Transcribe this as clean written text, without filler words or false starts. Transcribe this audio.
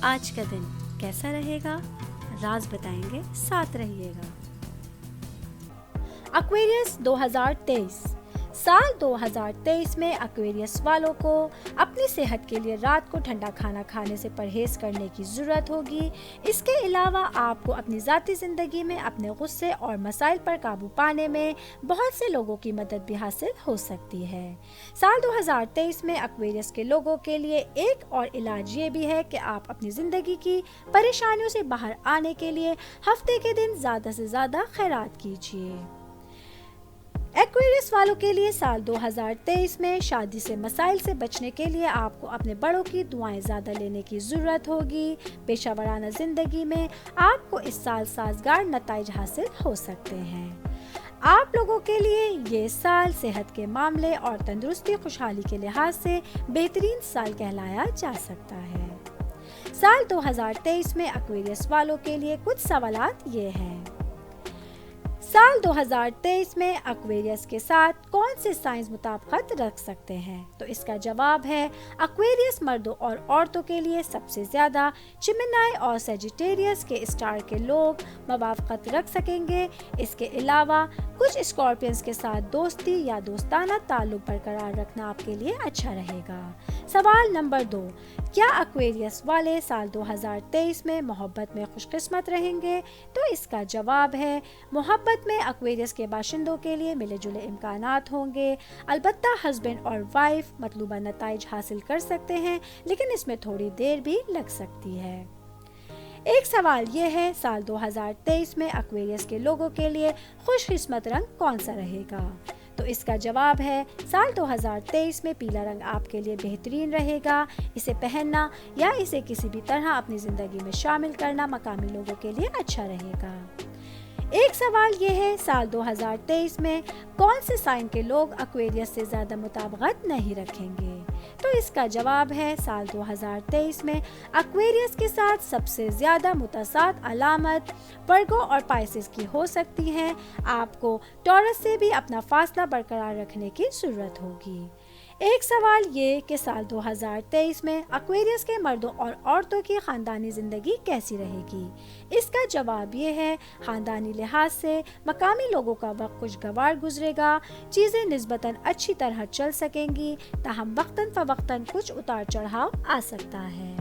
آج کا دن کیسا رہے گا؟ راز بتائیں گے، ساتھ رہیے گا۔ ایکویریس 2023 سال 2023 میں ایکویریس والوں کو اپنی صحت کے لیے رات کو ٹھنڈا کھانا کھانے سے پرہیز کرنے کی ضرورت ہوگی۔ اس کے علاوہ آپ کو اپنی ذاتی زندگی میں اپنے غصے اور مسائل پر قابو پانے میں بہت سے لوگوں کی مدد بھی حاصل ہو سکتی ہے۔ سال 2023 میں ایکویریس کے لوگوں کے لیے ایک اور علاج یہ بھی ہے کہ آپ اپنی زندگی کی پریشانیوں سے باہر آنے کے لیے ہفتے کے دن زیادہ سے زیادہ خیرات کیجیے۔ ایکویریس والوں کے لیے سال 2023 میں شادی سے مسائل سے بچنے کے لیے آپ کو اپنے بڑوں کی دعائیں زیادہ لینے کی ضرورت ہوگی۔ پیشہ ورانہ زندگی میں آپ کو اس سال سازگار نتائج حاصل ہو سکتے ہیں۔ آپ لوگوں کے لیے یہ سال صحت کے معاملے اور تندرستی خوشحالی کے لحاظ سے بہترین سال کہلایا جا سکتا ہے۔ سال 2023 میں ایکویریس والوں کے لیے کچھ سوالات یہ ہیں۔ سال 2023 میں ایکویریس کے ساتھ کون سے سائنس مطابقت رکھ سکتے ہیں؟ تو اس کا جواب ہے ایکویریس مردوں اور عورتوں کے لیے سب سے زیادہ جیمنائی اور سیجیٹیریس کے اسٹار کے لوگ موافقت رکھ سکیں گے۔ اس کے علاوہ کچھ اسکارپینز کے ساتھ دوستی یا دوستانہ تعلق برقرار رکھنا آپ کے لیے اچھا رہے گا۔ سوال نمبر 2، کیا ایکویریس والے سال 2023 میں محبت میں خوش قسمت رہیں گے؟ تو اس کا جواب ہے محبت میں ایکویریس کے باشندوں کے لیے ملے جلے امکانات ہوں گے۔ البتہ ہسبینڈ اور وائف مطلوبہ نتائج حاصل کر سکتے ہیں، لیکن اس میں تھوڑی دیر بھی لگ سکتی ہے۔ ایک سوال یہ ہے، سال 2023 میں ایکویریس کے لوگوں کے لیے خوش قسمت رنگ کون سا رہے گا؟ تو اس کا جواب ہے سال 2023 میں پیلا رنگ آپ کے لیے بہترین رہے گا۔ اسے پہننا یا اسے کسی بھی طرح اپنی زندگی میں شامل کرنا مقامی لوگوں کے لیے اچھا رہے گا۔ ایک سوال یہ ہے، سال 2023 میں کون سے سائن کے لوگ ایکویریس سے زیادہ مطابقت نہیں رکھیں گے؟ تو اس کا جواب ہے سال 2023 میں ایکویریس کے ساتھ سب سے زیادہ متضاد علامت ورگو اور پائسس کی ہو سکتی ہیں۔ آپ کو ٹورس سے بھی اپنا فاصلہ برقرار رکھنے کی ضرورت ہوگی۔ ایک سوال یہ کہ سال 2023 میں ایکویریس کے مردوں اور عورتوں کی خاندانی زندگی کیسی رہے گی؟ اس کا جواب یہ ہے، خاندانی لحاظ سے مقامی لوگوں کا وقت خوشگوار گزرے گا، چیزیں نسبتاً اچھی طرح چل سکیں گی، تاہم وقتاً فوقتاً کچھ اتار چڑھاؤ آ سکتا ہے۔